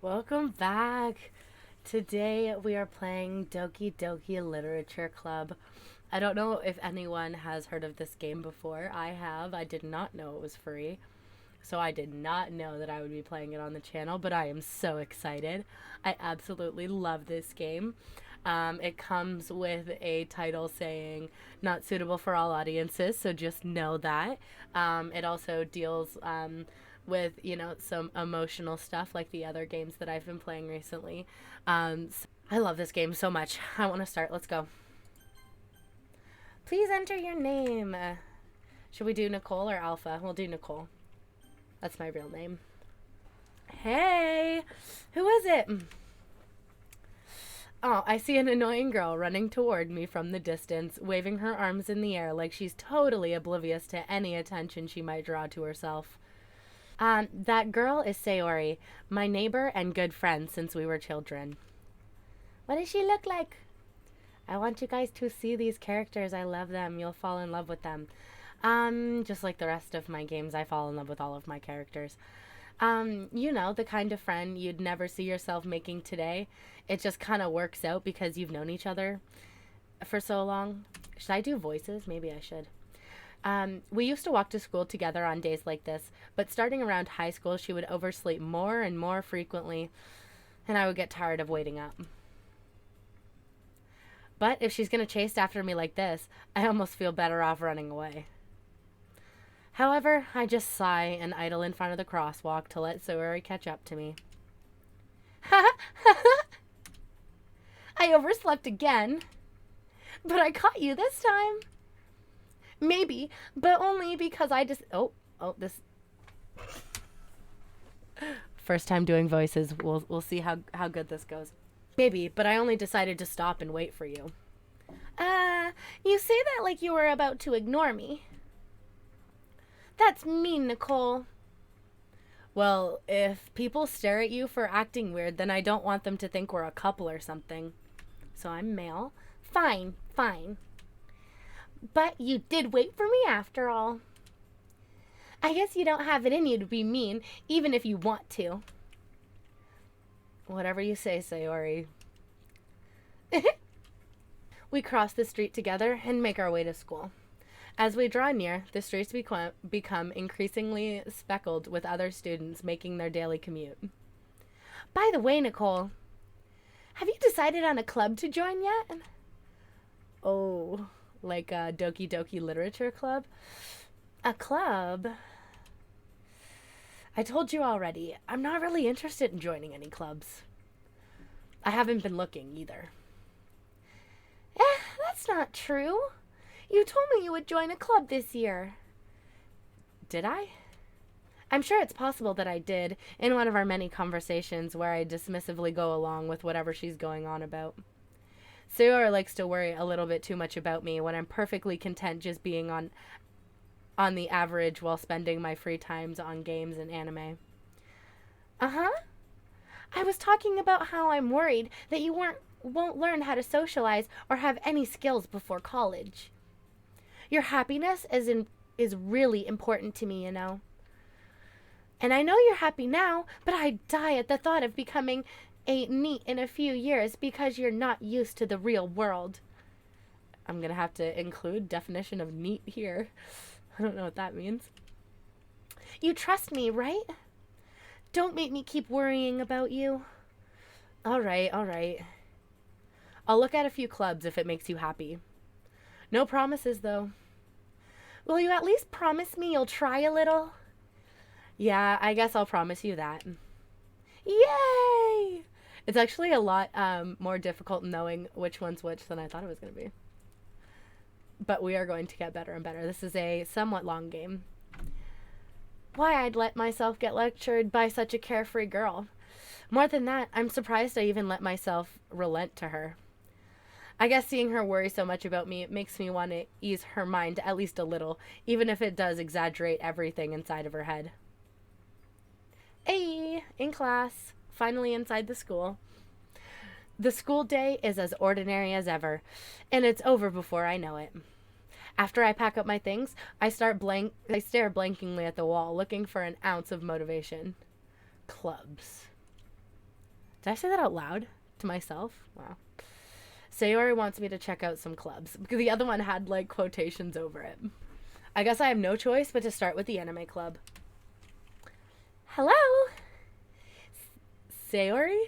Welcome back. Today we are playing Doki Doki Literature Club. I don't know if anyone has heard of this game before. I have. I did not know it was free. So I did not know that I would be playing it on the channel, but I am so excited. I absolutely love this game. It comes with a title saying not suitable for all audiences, so just know that. It also deals with, some emotional stuff like the other games that I've been playing recently. I love this game so much. I want to start. Let's go. Please enter your name. Should we do Nicole or Alpha? We'll do Nicole. That's my real name. Hey, who is it? Oh, I see an annoying girl running toward me from the distance, waving her arms in the air like she's totally oblivious to any attention she might draw to herself. That girl is Sayori, my neighbor and good friend since we were children. What does she look like? I want you guys to see these characters. I love them. You'll fall in love with them. Just like the rest of my games, I fall in love with all of my characters. The kind of friend you'd never see yourself making today. It just kind of works out because you've known each other for so long. Should I do voices? Maybe I should. We used to walk to school together on days like this, but starting around high school, she would oversleep more and more frequently, and I would get tired of waiting up. But if she's going to chase after me like this, I almost feel better off running away. However, I just sigh and idle in front of the crosswalk to let Sayori catch up to me. I overslept again. But I caught you this time. Maybe, but only because I just... this... First time doing voices. We'll see how good this goes. Maybe, but I only decided to stop and wait for you. You say that like you were about to ignore me. That's mean, Nicole. Well, if people stare at you for acting weird, then I don't want them to think we're a couple or something. So I'm male. Fine. But you did wait for me after all. I guess you don't have it in you to be mean, even if you want to. Whatever you say, Sayori. We cross the street together and make our way to school. As we draw near, the streets become increasingly speckled with other students making their daily commute. By the way, Nicole, have you decided on a club to join yet? Oh, like a Doki Doki Literature Club? A club? I told you already, I'm not really interested in joining any clubs. I haven't been looking either. That's not true. You told me you would join a club this year. Did I? I'm sure it's possible that I did in one of our many conversations where I dismissively go along with whatever she's going on about. Sayori likes to worry a little bit too much about me when I'm perfectly content just being on the average while spending my free times on games and anime. Uh-huh. I was talking about how I'm worried that you won't learn how to socialize or have any skills before college. Your happiness is really important to me, you know. And I know you're happy now, but I die at the thought of becoming a NEET in a few years because you're not used to the real world. I'm going to have to include definition of NEET here. I don't know what that means. You trust me, right? Don't make me keep worrying about you. All right. I'll look at a few clubs if it makes you happy. No promises, though. Will you at least promise me you'll try a little? Yeah, I guess I'll promise you that. Yay! It's actually a lot more difficult knowing which one's which than I thought it was going to be. But we are going to get better and better. This is a somewhat long game. Why I'd let myself get lectured by such a carefree girl. More than that, I'm surprised I even let myself relent to her. I guess seeing her worry so much about me makes me want to ease her mind at least a little, even if it does exaggerate everything inside of her head. Hey, in class, finally inside the school. The school day is as ordinary as ever, and it's over before I know it. After I pack up my things, I stare blankingly at the wall, looking for an ounce of motivation. Clubs. Did I say that out loud to myself? Wow. Sayori wants me to check out some clubs because the other one had like quotations over it. I guess I have no choice but to start with the anime club. Hello? Sayori?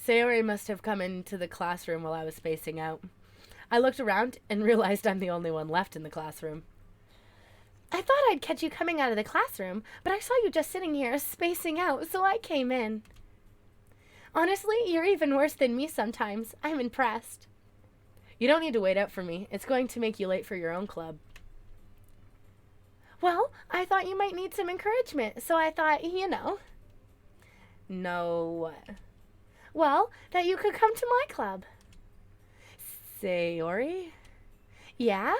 Sayori must have come into the classroom while I was spacing out. I looked around and realized I'm the only one left in the classroom. I thought I'd catch you coming out of the classroom, but I saw you just sitting here spacing out, so I came in. Honestly, you're even worse than me sometimes. I'm impressed. You don't need to wait out for me. It's going to make you late for your own club. Well, I thought you might need some encouragement, so I thought, No, what? Well, that you could come to my club. Sayori? Yeah?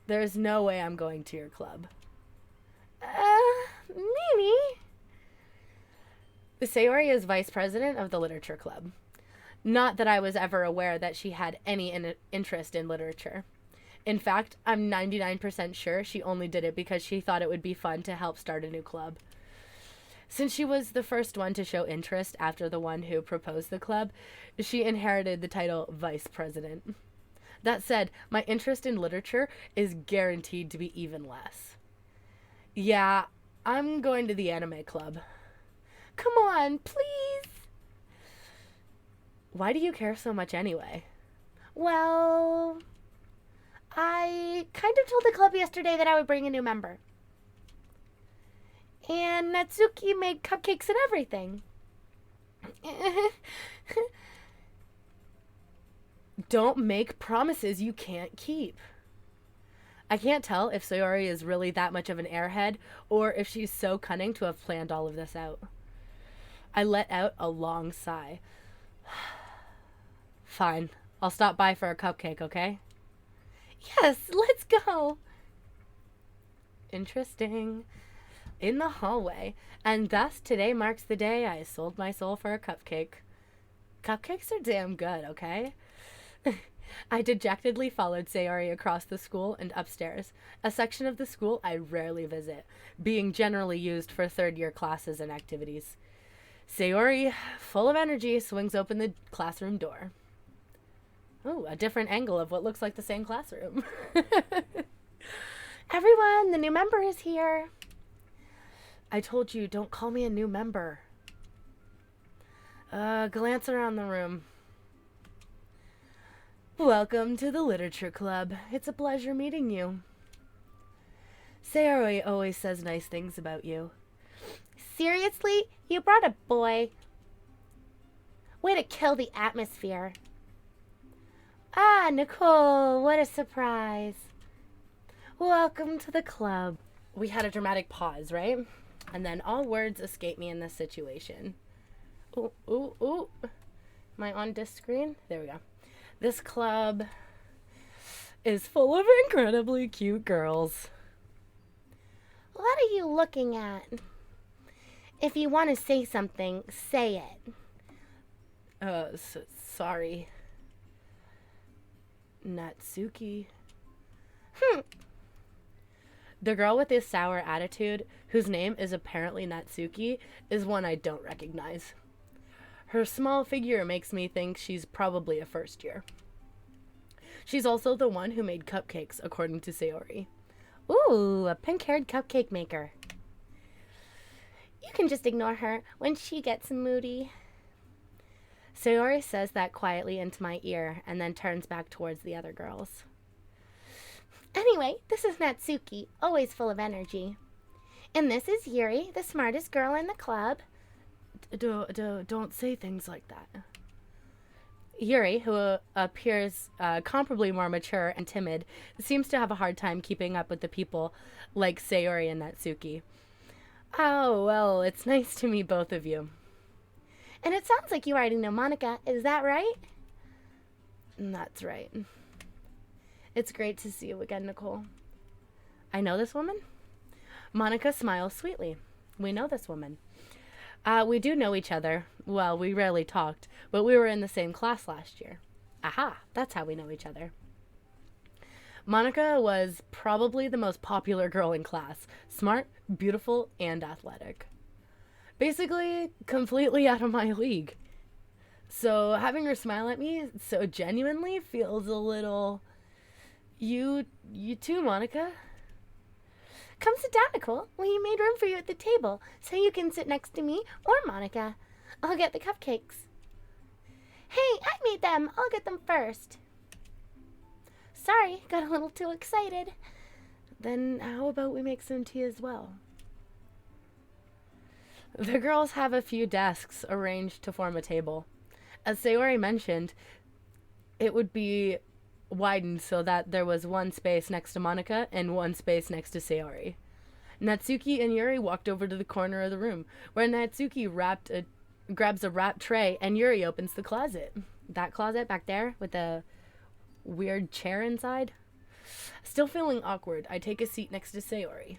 There's no way I'm going to your club. Maybe. Sayori is vice president of the literature club. Not that I was ever aware that she had any interest in literature. In fact, I'm 99% sure she only did it because she thought it would be fun to help start a new club. Since she was the first one to show interest after the one who proposed the club, she inherited the title vice president. That said, my interest in literature is guaranteed to be even less. Yeah, I'm going to the anime club. Come on, please. Why do you care so much anyway? Well, I kind of told the club yesterday that I would bring a new member. And Natsuki made cupcakes and everything. Don't make promises you can't keep. I can't tell if Sayori is really that much of an airhead or if she's so cunning to have planned all of this out. I let out a long sigh. Fine. I'll stop by for a cupcake, okay? Yes, let's go. Interesting. In the hallway. And thus, today marks the day I sold my soul for a cupcake. Cupcakes are damn good, okay? I dejectedly followed Sayori across the school and upstairs, a section of the school I rarely visit, being generally used for third-year classes and activities. Sayori, full of energy, swings open the classroom door. Oh, a different angle of what looks like the same classroom. Everyone, the new member is here. I told you, don't call me a new member. Glance around the room. Welcome to the Literature Club. It's a pleasure meeting you. Sayori always says nice things about you. Seriously? You brought a boy? Way to kill the atmosphere. Ah, Nicole, what a surprise. Welcome to the club. We had a dramatic pause, right? And then all words escape me in this situation. Ooh, ooh, ooh. Am I on disc screen? There we go. This club is full of incredibly cute girls. What are you looking at? If you want to say something, say it. Sorry. Natsuki. The girl with this sour attitude, whose name is apparently Natsuki, is one I don't recognize. Her small figure makes me think she's probably a first year. She's also the one who made cupcakes, according to Sayori. Ooh, a pink-haired cupcake maker. You can just ignore her when she gets moody. Sayori says that quietly into my ear and then turns back towards the other girls. Anyway, this is Natsuki, always full of energy. And this is Yuri, the smartest girl in the club. Don't say things like that. Yuri, who appears comparably more mature and timid, seems to have a hard time keeping up with the people like Sayori and Natsuki. Oh, well, it's nice to meet both of you. And it sounds like you already know Monica, is that right? That's right. It's great to see you again, Nicole. I know this woman? Monica smiles sweetly. We know this woman. We do know each other. Well, we rarely talked, but we were in the same class last year. Aha, that's how we know each other. Monica was probably the most popular girl in class. Smart, beautiful, and athletic. Basically, completely out of my league. So having her smile at me so genuinely feels a little. You too, Monica. Come sit down, Nicole. We made room for you at the table, so you can sit next to me or Monica. I'll get the cupcakes. Hey, I made them. I'll get them first. Sorry, got a little too excited. Then how about we make some tea as well? The girls have a few desks arranged to form a table. As Sayori mentioned, it would be widened so that there was one space next to Monica and one space next to Sayori. Natsuki and Yuri walked over to the corner of the room, where Natsuki grabs a wrapped tray and Yuri opens the closet. That closet back there with the weird chair inside. Still feeling awkward, I take a seat next to Sayori.